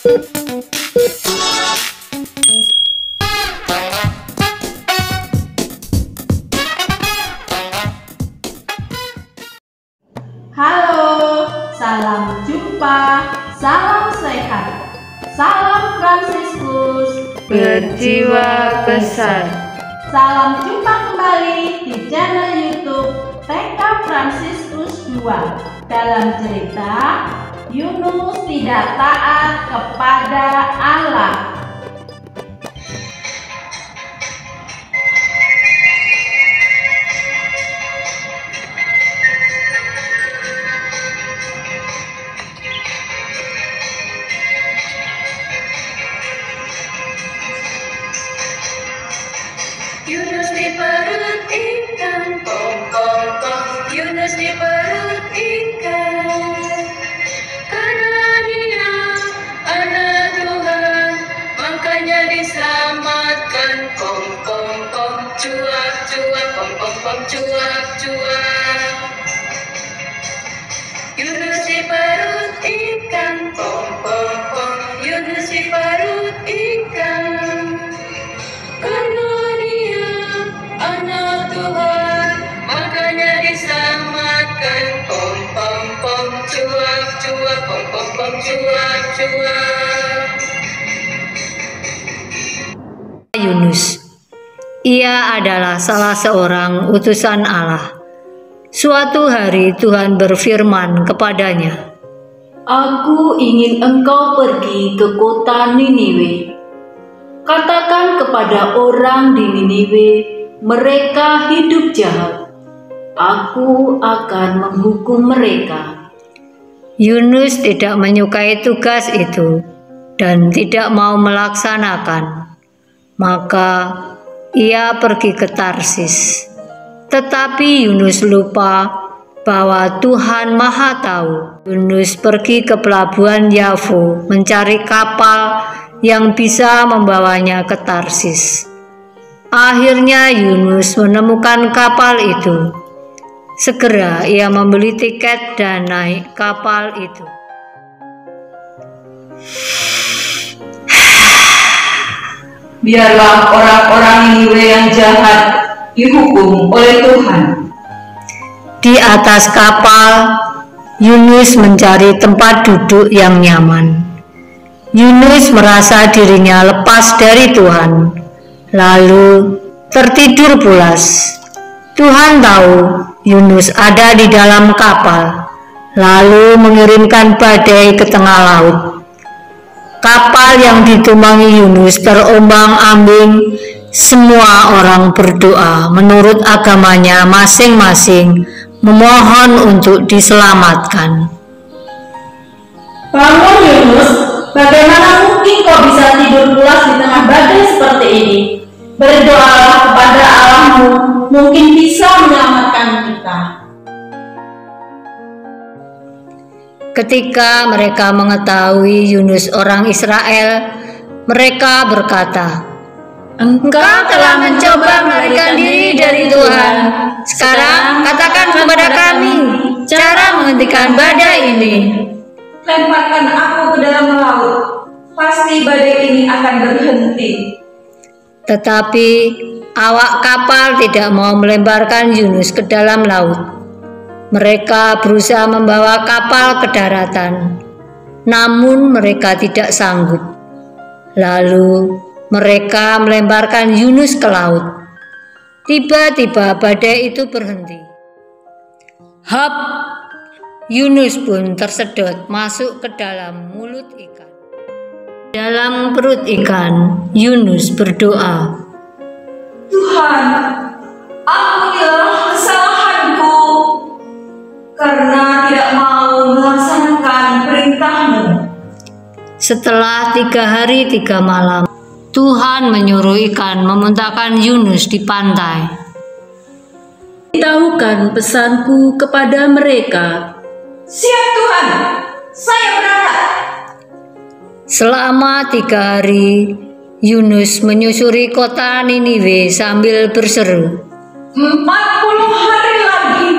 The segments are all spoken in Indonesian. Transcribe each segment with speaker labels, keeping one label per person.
Speaker 1: Halo, salam jumpa, salam sehat, salam Fransiskus
Speaker 2: berjiwa besar.
Speaker 1: Salam jumpa kembali di channel YouTube TK Fransiskus 2 dalam cerita Yunus tidak taat kepada Allah.
Speaker 2: Yunus di perut ikan, pom pom pom. Yunus di perut ikan. Karena dia anak Tuhan, makanya diselamatkan. Pom pom pom, cuap cuap, pom pom pom, cuap cuap. Yunus di perut ikan, pom pom pom. Yunus di perut ikan. Karena dia anak Tuhan, makanya diselamatkan. Pom pom pom, cuap cuap, pom pom pom, cuap cuap.
Speaker 3: Yunus, ia adalah salah seorang utusan Allah. Suatu hari Tuhan berfirman kepadanya,
Speaker 1: Aku ingin engkau pergi ke kota Niniwe. Katakan kepada orang di Niniwe, mereka hidup jahat. Aku akan menghukum mereka.
Speaker 3: Yunus tidak menyukai tugas itu dan tidak mau melaksanakan. Maka ia pergi ke Tarsis. Tetapi Yunus lupa bahwa Tuhan Maha Tahu. Yunus pergi ke pelabuhan Yafo mencari kapal yang bisa membawanya ke Tarsis. Akhirnya Yunus menemukan kapal itu. Segera ia membeli tiket dan naik kapal itu.
Speaker 4: Biarlah orang-orang Niniwe yang jahat dihukum oleh Tuhan.
Speaker 3: Di atas kapal, Yunus mencari tempat duduk yang nyaman. Yunus merasa dirinya lepas dari Tuhan, lalu tertidur pulas. Tuhan tahu Yunus ada di dalam kapal, lalu mengirimkan badai ke tengah laut. Kapal yang ditumpangi Yunus terombang-ambing. Semua orang berdoa menurut agamanya masing-masing, memohon untuk diselamatkan.
Speaker 1: Bangun Yunus, bagaimana mungkin kau bisa tidur pulas di tengah badai seperti ini? Berdoalah kepada Allahmu, mungkin bisa menyelamatkan kita.
Speaker 3: Ketika mereka mengetahui Yunus orang Israel, mereka berkata, Engkau telah mencoba melarikan diri dari Tuhan. Sekarang katakan kepada kami cara menghentikan badai ini.
Speaker 4: Lemparkan aku ke dalam laut, pasti badai ini akan berhenti.
Speaker 3: Tetapi awak kapal tidak mau melemparkan Yunus ke dalam laut. Mereka berusaha membawa kapal ke daratan, namun mereka tidak sanggup. Lalu mereka melemparkan Yunus ke laut. Tiba-tiba badai itu berhenti. Hap! Yunus pun tersedot masuk ke dalam mulut ikan. Dalam perut ikan, Yunus berdoa,
Speaker 4: Tuhan, ampunilah kesalahanku karena tidak mau melaksanakan perintah-Mu.
Speaker 3: Setelah 3 hari 3 malam, Tuhan menyuruh ikan memuntahkan Yunus di pantai.
Speaker 1: Beritahukan pesanku kepada mereka.
Speaker 4: Siap Tuhan, saya berangkat.
Speaker 3: Selama 3 hari, Yunus menyusuri kota Niniwe sambil berseru,
Speaker 4: 40 hari lagi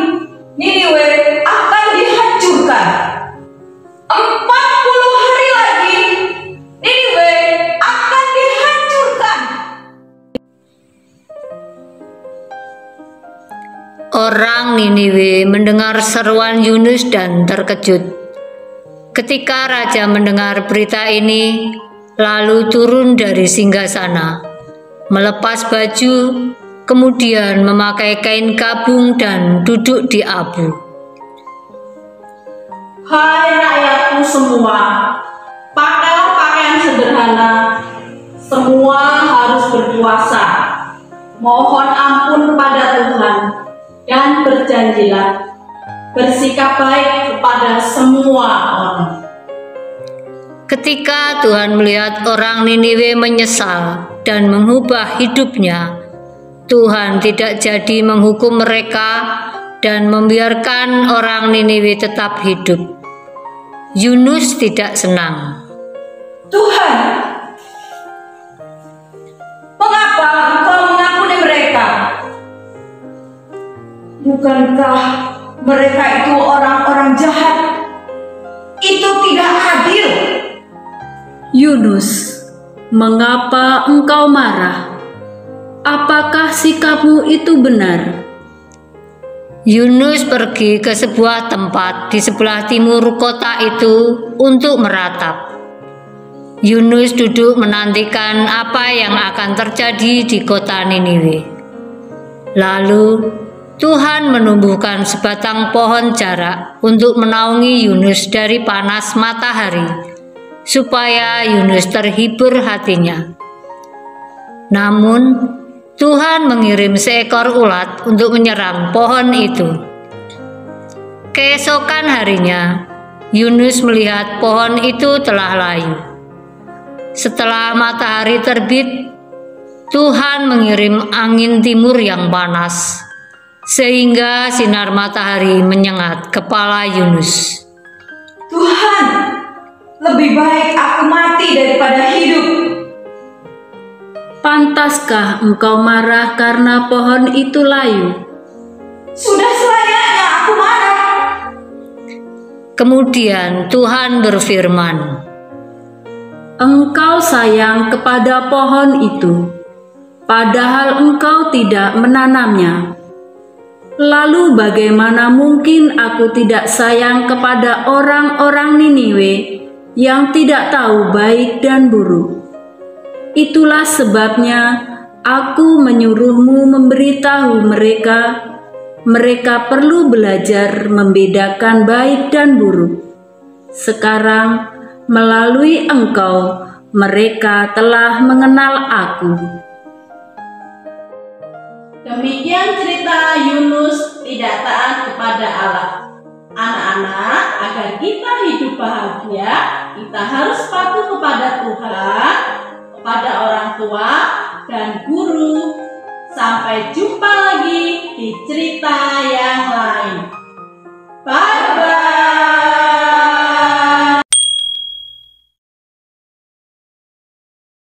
Speaker 4: Niniwe akan dihancurkan. 40 hari lagi
Speaker 3: Orang Niniwe mendengar seruan Yunus dan terkejut. Ketika raja mendengar berita ini, lalu turun dari singgasana, melepas baju, kemudian memakai kain kabung dan duduk di abu.
Speaker 1: Hai rakyatku semua, pakailah pakaian sederhana. Semua harus berpuasa. Mohon ampun kepada Tuhan dan berjanjilah bersikap baik kepada semua orang.
Speaker 3: Ketika Tuhan melihat orang Niniwe menyesal dan mengubah hidupnya, Tuhan tidak jadi menghukum mereka dan membiarkan orang Niniwe tetap hidup. Yunus tidak senang.
Speaker 4: Tuhan, mengapa Engkau mengampuni mereka? Bukankah mereka itu orang-orang jahat? Itu tidak adil.
Speaker 5: Yunus, mengapa engkau marah? Apakah sikapmu itu benar?
Speaker 3: Yunus pergi ke sebuah tempat di sebelah timur kota itu untuk meratap. Yunus duduk menantikan apa yang akan terjadi di kota Niniwe. Lalu Tuhan menumbuhkan sebatang pohon jarak untuk menaungi Yunus dari panas matahari, supaya Yunus terhibur hatinya. Namun, Tuhan mengirim seekor ulat untuk menyerang pohon itu. Keesokan harinya, Yunus melihat pohon itu telah layu. Setelah matahari terbit, Tuhan mengirim angin timur yang panas, sehingga sinar matahari menyengat kepala Yunus.
Speaker 4: Tuhan, lebih baik aku mati daripada hidup.
Speaker 5: Pantaskah engkau marah karena pohon itu layu?
Speaker 4: Sudah selayaknya aku marah.
Speaker 3: Kemudian Tuhan berfirman,
Speaker 5: Engkau sayang kepada pohon itu, padahal engkau tidak menanamnya. Lalu bagaimana mungkin aku tidak sayang kepada orang-orang Niniwe yang tidak tahu baik dan buruk? Itulah sebabnya aku menyuruhmu memberitahu mereka, mereka perlu belajar membedakan baik dan buruk. Sekarang, melalui engkau, mereka telah mengenal aku.
Speaker 1: Demikian cerita Yunus tidak taat kepada Allah. Anak-anak, agar kita hidup bahagia, kita harus patuh kepada Tuhan, kepada orang tua dan guru. Sampai jumpa lagi di cerita yang lain. Bye.